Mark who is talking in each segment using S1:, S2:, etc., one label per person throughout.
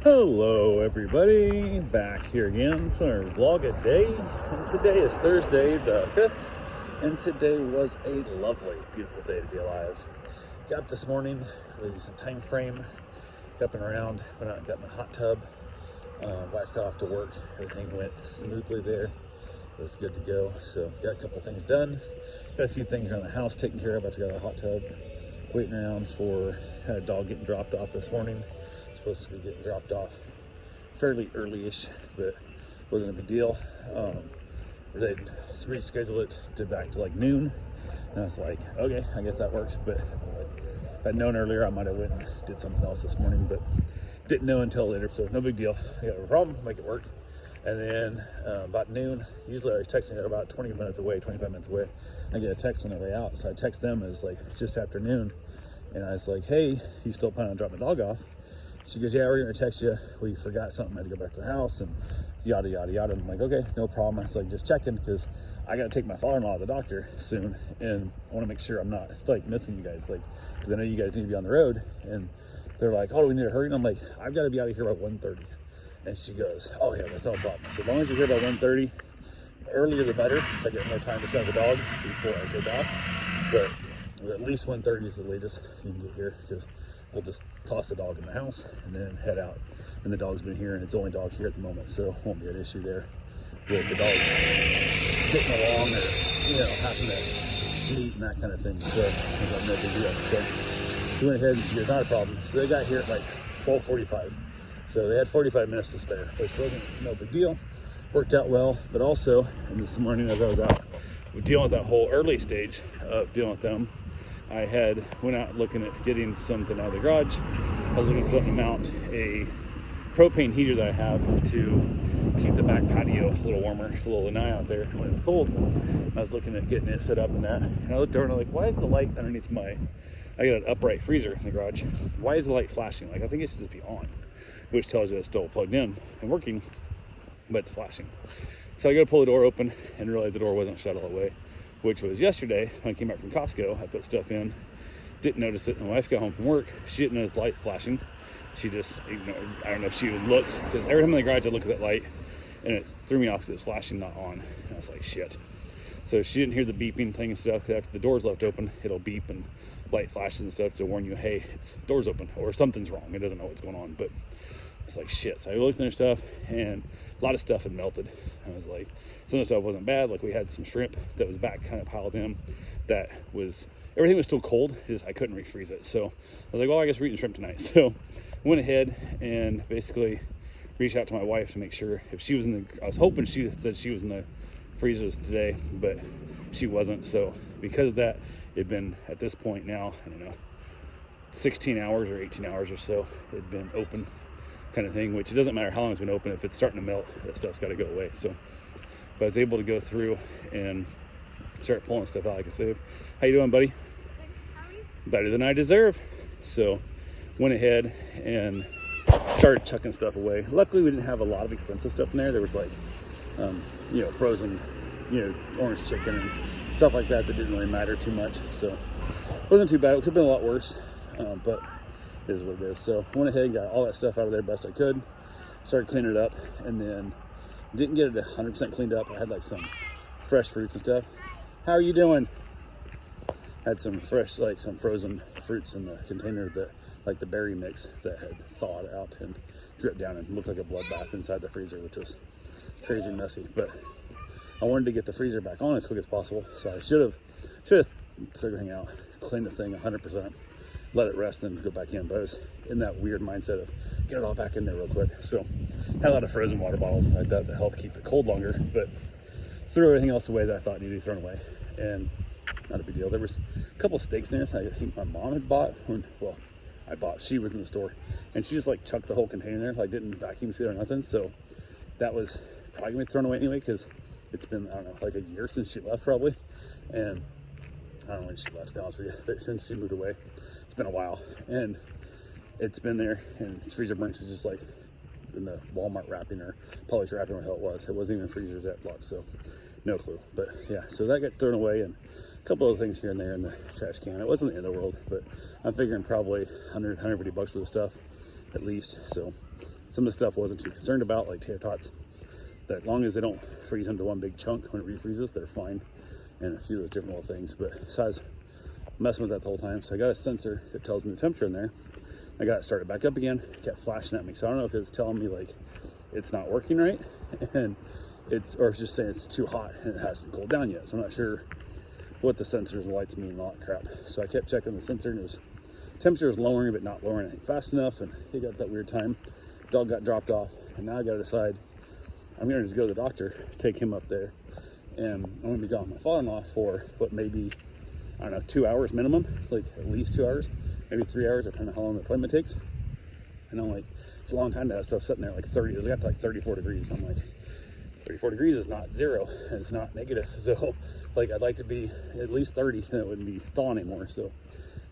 S1: Hello everybody, back here again for our vlog a day, and today is Thursday the 5th, and today was a lovely, beautiful day to be alive. Got up this morning, really decent time frame, got up and around, went out and got in the hot tub, wife got off to work, everything went smoothly there, it was good to go, so got a couple things done, got a few things around the house taken care of, about to go to the hot tub, waiting around for a dog getting dropped off this morning. Supposed to be getting dropped off fairly early-ish, but wasn't a big deal. They'd reschedule it to back to like noon, and I was like, okay, I guess that works. But if I'd known earlier, I might have went and did something else this morning, but didn't know until later, so no big deal. I got a problem, make it work. And then about noon, usually I always text me, they're about 20 minutes away, 25 minutes away. I get a text on the way out, so I text them as like just after noon, and I was like, hey, you still planning on dropping the dog off? She goes, yeah, we're gonna text you. We forgot something, I had to go back to the house and yada, yada, yada. I'm like, okay, no problem. I was like, just checking because I gotta take my father-in-law to the doctor soon, and I wanna make sure I'm not like missing you guys, like, because I know you guys need to be on the road. And they're like, oh, do we need to hurry? And I'm like, I've gotta be out of here by 1:30. And she goes, oh yeah, that's no problem. So as long as you're here by 1:30, earlier the better, if I get more time to spend with the dog before I take off. But at least 1:30 is the latest you can get here, because we'll just toss the dog in the house and then head out. And the dog's been here, and it's the only dog here at the moment, so won't be an issue there with the dog getting along or, you know, having to eat and that kind of thing. So I got no big deal. So we went ahead and she goes, not a problem. So they got here at like 12:45. So they had 45 minutes to spare, which wasn't no big deal. Worked out well, but also, and this morning as I was out dealing with that whole early stage of dealing with them, I had went out looking at getting something out of the garage. I was looking for something to mount a propane heater that I have to keep the back patio a little warmer, a little lanai out there when it's cold. I was looking at getting it set up and that, and I looked over and I'm like, why is the light underneath I got an upright freezer in the garage. Why is the light flashing? Like, I think it should just be on, which tells you it's still plugged in and working, but it's flashing. So I go to pull the door open and realize the door wasn't shut all the way, which was yesterday when I came back from Costco. I put stuff in, didn't notice it. My wife got home from work. She didn't notice the light flashing. She just ignored. I don't know if she even looked, because every time in the garage I look at that light and it threw me off because it was flashing, not on. And I was like, shit. So she didn't hear the beeping thing and stuff, because after the door's left open, it'll beep and light flashes and stuff to warn you, hey, it's door's open or something's wrong. It doesn't know what's going on, but it's like shit. So I looked in their stuff, and a lot of stuff had melted. I was like, some of the stuff wasn't bad. Like, we had some shrimp that was back kind of piled in, that was, everything was still cold, just I couldn't refreeze it. So I was like, well, I guess we're eating shrimp tonight. So I went ahead and basically reached out to my wife to make sure if she was in the, I was hoping she said she was in the freezers today, but she wasn't. So because of that, it'd been at this point now, I don't know, 16 hours or 18 hours or so, it'd been open, kind of thing, which it doesn't matter how long it's been open. If it's starting to melt, that stuff's got to go away. So, but I was able to go through and start pulling stuff out like I said. How you doing, buddy? Better than I deserve. So went ahead and started chucking stuff away. Luckily, we didn't have a lot of expensive stuff in there. There was like, you know, frozen, you know, orange chicken and stuff like that didn't really matter too much. So it wasn't too bad. It could have been a lot worse, but it is what it is. So I went ahead and got all that stuff out of there best I could, started cleaning it up, and then didn't get it 100% cleaned up. I had like some fresh fruits and stuff. How are you doing? Had some fresh, like some frozen fruits in the container, that like the berry mix that had thawed out and dripped down and looked like a bloodbath inside the freezer, which was crazy messy. But I wanted to get the freezer back on as quick as possible, so I should have took everything out, cleaned the thing 100%, let it rest, then go back in. But I was in that weird mindset of get it all back in there real quick. So had a lot of frozen water bottles and like that to help keep it cold longer, but threw everything else away that I thought needed to be thrown away, and not a big deal. There was a couple steaks in there I think my mom had bought she was in the store, and she just like chucked the whole container there, like didn't vacuum seal or nothing. So that was probably gonna be thrown away anyway, because it's been, I don't know, like a year since she left probably, and I don't know when she left, to be honest with you, but since she moved away, it's been a while, and it's been there, and its freezer burnt is just like in the Walmart wrapping or Publix wrapping, or how it was. It wasn't even freezers that block, so no clue. But yeah, so that got thrown away, and a couple of things here and there in the trash can. It wasn't the end of the world, but I'm figuring probably 150 bucks worth of stuff at least. So some of the stuff I wasn't too concerned about, like tater tots, that long as they don't freeze into one big chunk when it refreezes, they're fine. And a few of those different little things, but besides messing with that the whole time. So I got a sensor that tells me the temperature in there. I got it started back up again. It kept flashing at me, so I don't know if it's telling me like it's not working right, and or it's just saying it's too hot and it hasn't cooled down yet. So I'm not sure what the sensors and lights mean and all that crap. So I kept checking the sensor, and temperature was lowering, but not lowering anything fast enough. And it got that weird time. Dog got dropped off, and now I got to decide. I'm going to go to the doctor, take him up there, and I'm going to be gone with my father-in-law for what, maybe, I don't know, 2 hours minimum, like at least 2 hours, maybe 3 hours, depending on how long the appointment takes. And I'm like, it's a long time to have stuff sitting there like 30. It got to like 34 degrees. I'm like, 34 degrees is not zero, and it's not negative. So like, I'd like to be at least 30, and it wouldn't be thawing anymore. So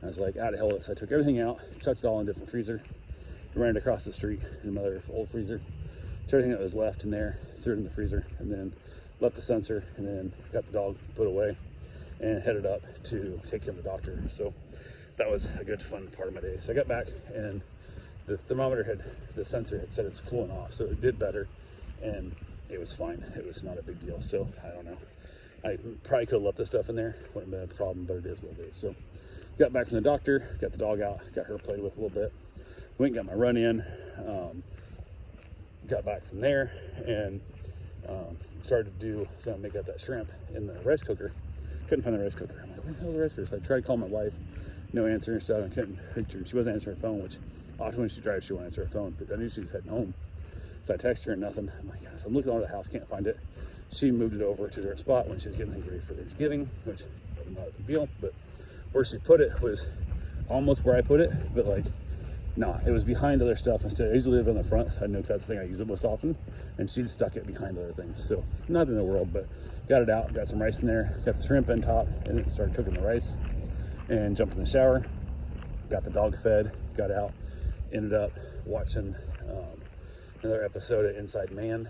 S1: I was like, out of hell with it. So I took everything out, chucked it all in a different freezer, ran it across the street in another old freezer, took everything that was left in there, threw it in the freezer, and then left the sensor, and then got the dog put away and headed up to take him to the doctor. So that was a good fun part of my day. So I got back, and the the sensor had said it's cooling off, so it did better, and it was fine. It was not a big deal. So I don't know, I probably could have left this stuff in there, wouldn't have been a problem, but it is what it is. So got back from the doctor, got the dog out, got her played with a little bit, went and got my run in, got back from there, and started to make up that shrimp in the rice cooker. Couldn't find the rice cooker. I'm like, where the hell's the rice cooker? So I tried to call my wife, no answer and stuff. I couldn't reach her. She wasn't answering her phone, which often when she drives, she won't answer her phone, but I knew she was heading home. So I texted her and nothing. I'm like, yes, I'm looking all over the house, can't find it. She moved it over to their spot when she was getting things ready for Thanksgiving, which was not a big deal, but where she put it was almost where I put it, but like, nah, it was behind other stuff. Instead, I usually live in the front. So I know that's the thing I use it most often, and she'd stuck it behind other things. So nothing in the world, but got it out, got some rice in there, got the shrimp on top, and then started cooking the rice, and jumped in the shower, got the dog fed, got out, ended up watching another episode of Inside Man,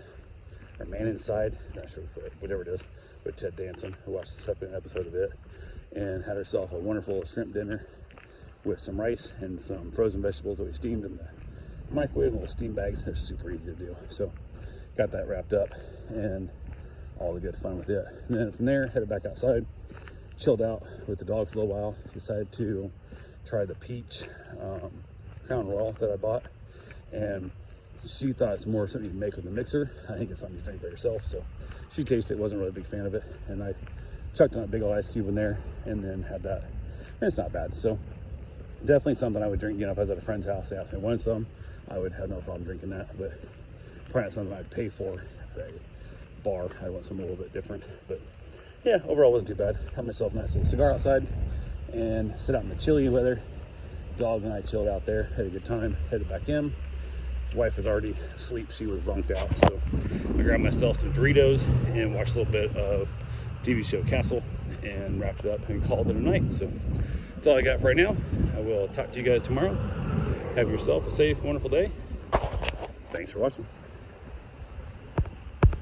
S1: or Man Inside, not sure, whatever it is, with Ted Danson. I watched the second episode of it, and had herself a wonderful shrimp dinner with some rice and some frozen vegetables that we steamed in the microwave, little steam bags. They're super easy to do. So got that wrapped up, and all the good fun with it. And then from there, headed back outside, chilled out with the dog for a little while. Decided to try the peach Crown Royal that I bought, and she thought it's more something you can make with a mixer. I think it's something you drink by yourself. So she tasted it, wasn't really a big fan of it, and I chucked on a big old ice cube in there, and then had that. And it's not bad. So definitely something I would drink. You know, if I was at a friend's house, they asked me to want some, I would have no problem drinking that. But probably not something I'd pay for at a bar. I want something a little bit different. But yeah, overall wasn't too bad. Had myself a nice little cigar outside and sit out in the chilly weather. Dog and I chilled out there, had a good time, headed back in. Wife was already asleep, she was zonked out. So I grabbed myself some Doritos and watched a little bit of TV show Castle and wrapped it up and called it a night. So that's all I got for right now. I will talk to you guys tomorrow. Have yourself a safe, wonderful day. Thanks for watching.